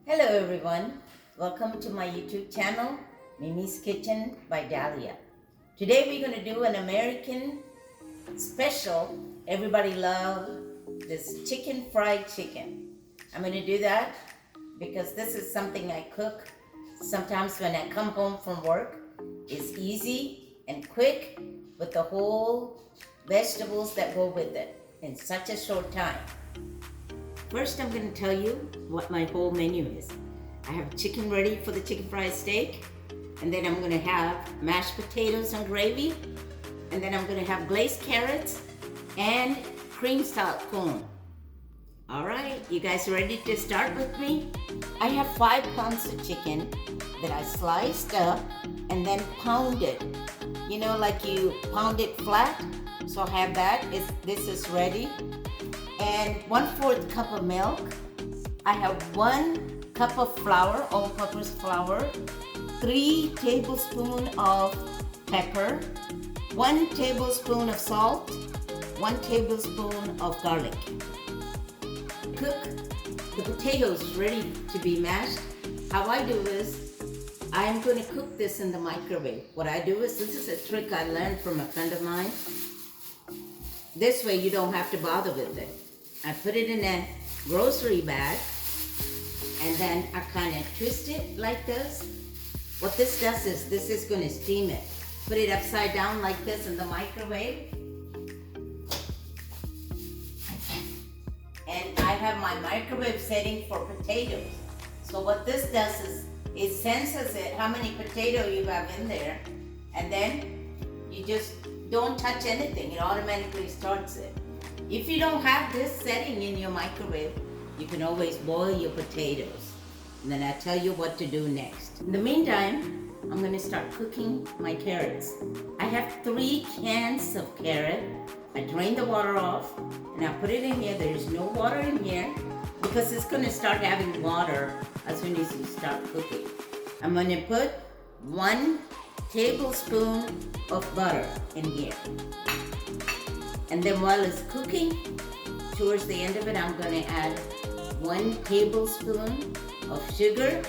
Hello everyone, welcome to my YouTube channel, Mimi's Kitchen by Dahlia. Today we're going to do an American special. Everybody loves this fried chicken. I'm going to do that because this is something I cook sometimes when I come home from work. It's easy and quick with the whole vegetables that go with it in such a short time. First, I'm going to tell you what my whole menu is. I have chicken ready for the chicken fried steak, and then I'm going to have mashed potatoes and gravy, and then I'm going to have glazed carrots and cream-style corn. All right, you guys ready to start with me? I have 5 pounds of chicken that I sliced up and then pounded. You know, like you pound it flat. So I have that. This is ready. And 1/4 cup of milk. I have 1 cup of flour, all-purpose flour, 3 tablespoons of pepper, 1 tablespoon of salt, 1 tablespoon of garlic. Cook the potatoes ready to be mashed. How I do is, I'm going to cook this in the microwave. What I do is, this is a trick I learned from a friend of mine. This way you don't have to bother with it. I put it in a grocery bag and then I kind of twist it like this. What this does is, this is going to steam it. Put it upside down like this in the microwave. And I have my microwave setting for potatoes. So what this does is, it senses it, how many potato you have in there, and then you just don't touch anything. It automatically starts it. If you don't have this setting in your microwave, you can always boil your potatoes. And then I'll tell you what to do next. In the meantime, I'm going to start cooking my carrots. I have 3 cans of carrot. I drained the water off and I put it in here. There's no water in here because it's going to start having water as soon as you start cooking. I'm going to put 1 tablespoon of butter in here. And then while it's cooking, towards the end of it, I'm going to add 1 tablespoon of sugar,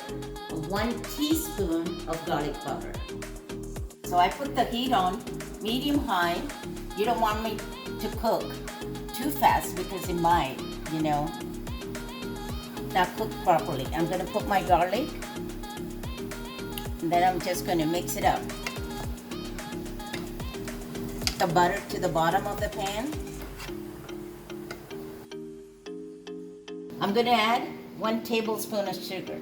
1 teaspoon of garlic powder. So I put the heat on medium-high. You don't want me to cook too fast because it might, not cook properly. I'm going to put my garlic, and then I'm just going to mix it up. The butter to the bottom of the pan. I'm going to add 1 tablespoon of sugar.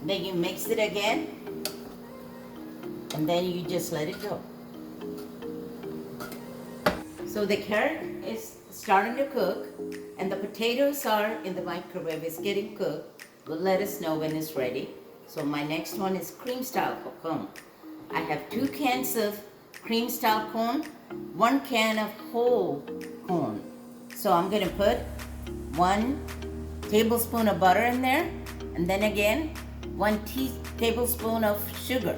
Then you mix it again, and then you just let it go. So the carrot is starting to cook, and the potatoes are in the microwave. It's getting cooked. Well, let us know when it's ready. So my next one is cream-style corn. I have 2 cans of cream-style corn, 1 can of whole corn. So I'm going to put 1 tablespoon of butter in there, and then again 1 tablespoon of sugar.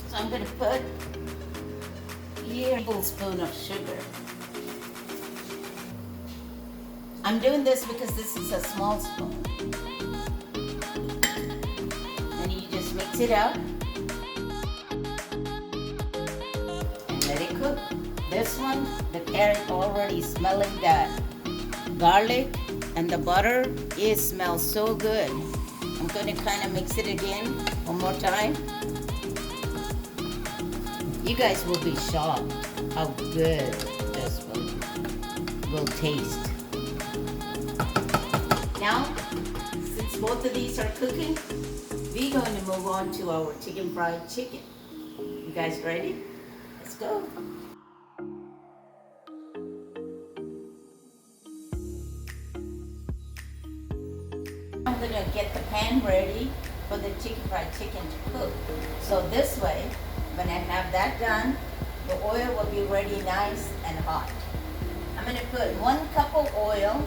So I'm going to put here a tablespoon of sugar. I'm doing this because this is a small spoon. Mix it up and let it cook. This one, the carrot already smelling that garlic and the butter. It smells so good. I'm going to kind of mix it again one more time. You guys will be shocked how good this one will taste. Now, since both of these are cooking, we're going to move on to our fried chicken. You guys ready? Let's go. I'm going to get the pan ready for the fried chicken to cook. So this way, when I have that done, the oil will be ready nice and hot. I'm going to put 1 cup of oil.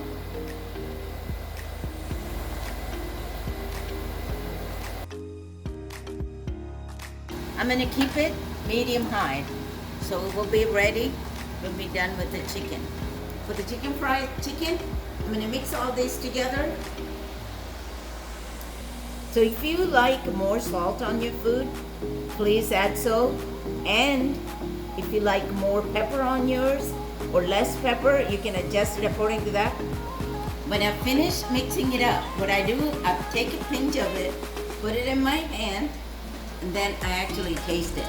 I'm going to keep it medium-high, so it will be ready when we're done with the chicken. for the fried chicken, I'm gonna mix all this together. So if you like more salt on your food, please add so. And if you like more pepper on yours or less pepper, you can adjust it according to that. When I finish mixing it up, what I do, I take a pinch of it, put it in my hand, and then I actually taste it.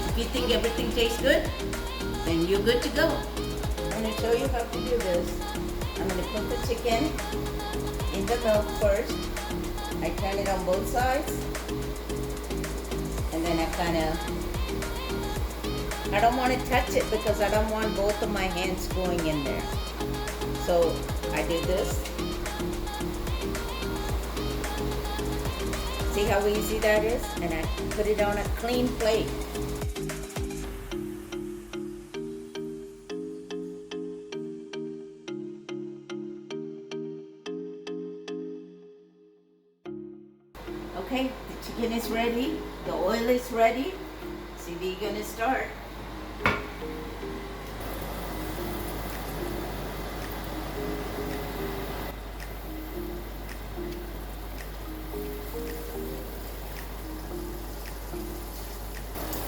If you think everything tastes good, then you're good to go. I'm going to show you how to do this. I'm going to put the chicken in the milk first. I turn it on both sides, and then I don't want to touch it because I don't want both of my hands going in there. So I do this. See how easy that is? And I put it on a clean plate. Okay, the chicken is ready, the oil is ready. See, we're gonna start.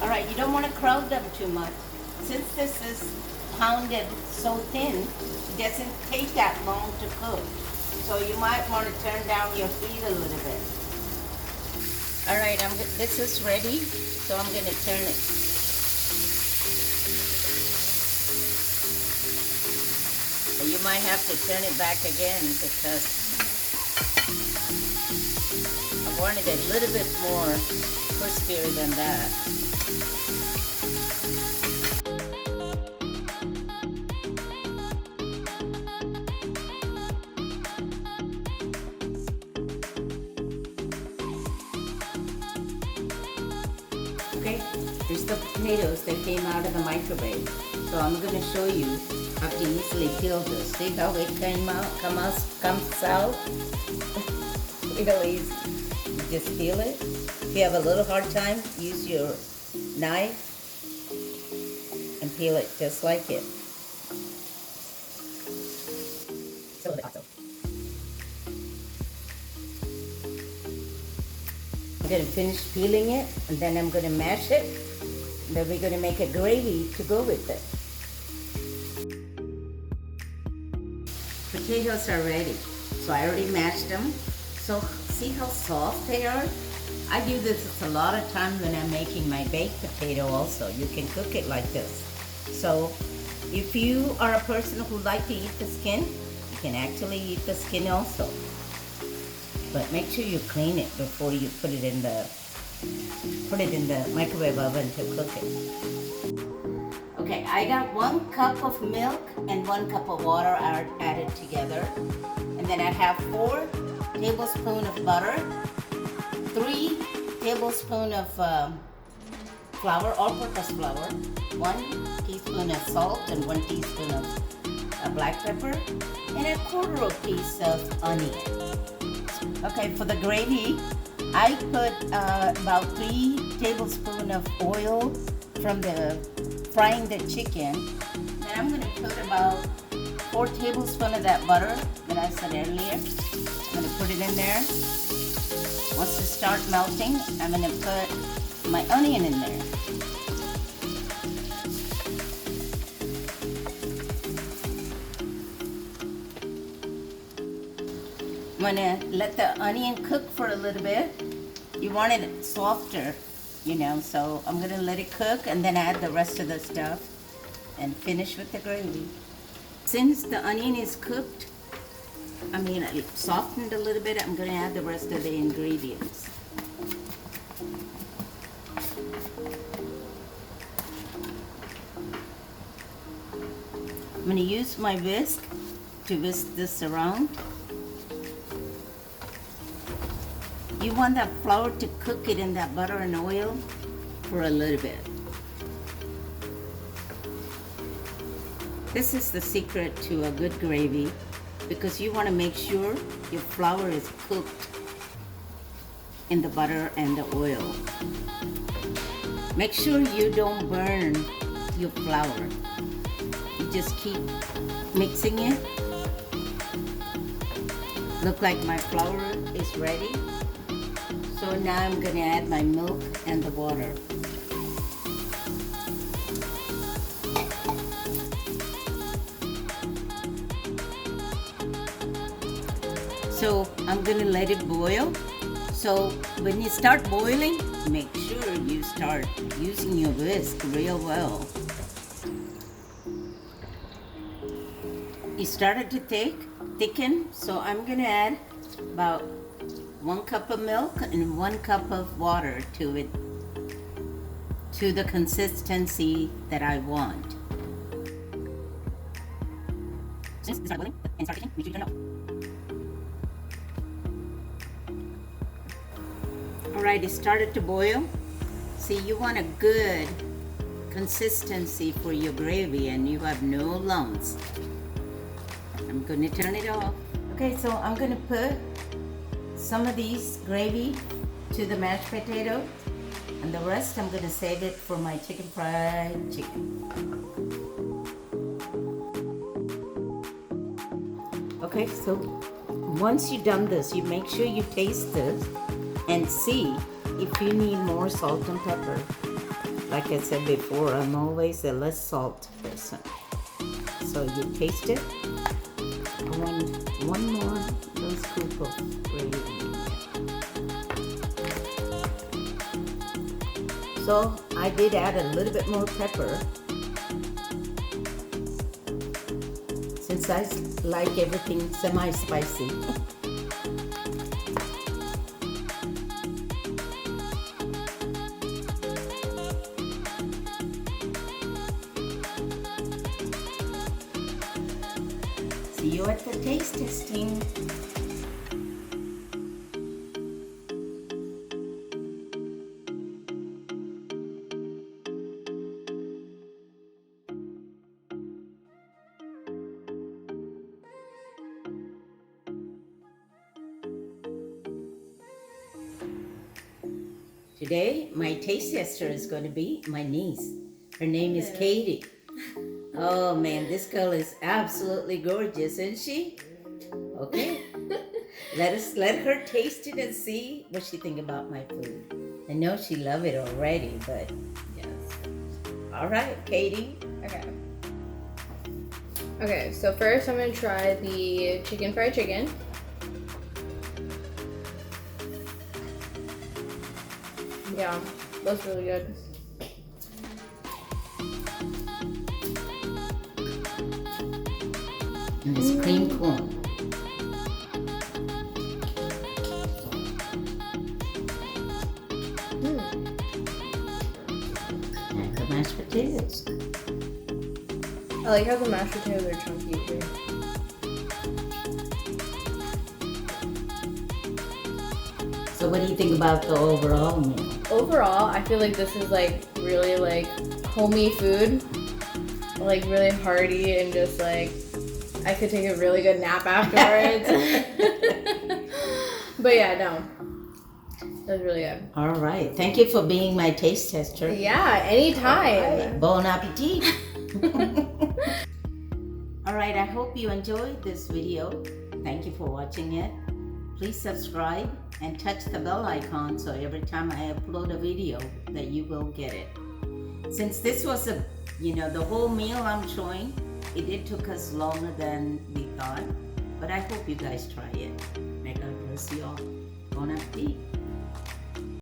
Alright, you don't want to crowd them too much. Since this is pounded so thin, it doesn't take that long to cook. So you might want to turn down your heat a little bit. Alright, this is ready, so I'm going to turn it. You might have to turn it back again because I wanted it a little bit more crispier than that. Okay, here's the potatoes that came out of the microwave. So I'm going to show you how to easily peel this. See how it comes out? Real easy. You just peel it. If you have a little hard time, use your knife and peel it just like it. It's a little bit hot though. I'm going to finish peeling it, and then I'm going to mash it, and then we're going to make a gravy to go with it. Potatoes are ready, so I already mashed them. So see how soft they are? I do this a lot of times when I'm making my baked potato also. You can cook it like this. So if you are a person who likes to eat the skin, you can actually eat the skin also. But make sure you clean it before you put it in the microwave oven to cook it. Okay, I got 1 cup of milk and 1 cup of water added together. And then I have 4 tablespoons of butter, 3 tablespoons of flour, all-purpose flour, 1 teaspoon of salt and 1 teaspoon of black pepper, and a 1/4 piece of onion. Okay, for the gravy, I put about 3 tablespoons of oil from the frying the chicken. Then I'm going to put about 4 tablespoons of that butter that I said earlier. I'm going to put it in there. Once it starts melting, I'm going to put my onion in there. I'm going to let the onion cook for a little bit. You want it softer, you know, so I'm going to let it cook and then add the rest of the stuff and finish with the gravy. Since the onion is cooked, it softened a little bit, I'm going to add the rest of the ingredients. I'm going to use my whisk to whisk this around. You want that flour to cook it in that butter and oil for a little bit. This is the secret to a good gravy, because you want to make sure your flour is cooked in the butter and the oil. Make sure you don't burn your flour. just keep mixing it. Look like my flour is ready. So now I'm gonna add my milk and the water. So I'm gonna let it boil. So when you start boiling, make sure you start using your whisk real well. It started to thicken, so I'm gonna add about 1 cup of milk and 1 cup of water to it, to the consistency that I want. Since it started boiling and started thickening, we should turn it off. Alright, it started to boil. See, you want a good consistency for your gravy and you have no lumps. I'm going to turn it off. Okay, so I'm going to put some of these gravy to the mashed potato, and the rest I'm going to save it for my fried chicken. Okay, so once you've done this, you make sure you taste this and see if you need more salt and pepper. Like I said before, I'm always a less salt person. So you taste it. I want one more little scoop of gravy. So I did add a little bit more pepper, since I like everything semi-spicy. See you at the taste testing. Today, my taste tester is going to be my niece. Her name is Katie. Oh man, this girl is absolutely gorgeous, isn't she? Okay. Let her taste it and see what she think about my food. I know she love it already, but Yes. all right, Katie. Okay. Okay, so first I'm gonna try the fried chicken. Yeah, that's really good. And this cream corn. And the mashed potatoes. I like how the mashed potatoes are chunky too. So what do you think about the overall meal? Overall, I feel like this is like really like homey food, like really hearty and just like I could take a really good nap afterwards. But yeah, no, that was really good. All right. Thank you for being my taste tester. Yeah, anytime. Bon appetit. All right. I hope you enjoyed this video. Thank you for watching it. Please subscribe and touch the bell icon so every time I upload a video that you will get it. Since this was the whole meal I'm showing, it took us longer than we thought, but I hope you guys try it. May God bless you all. Bon appetit.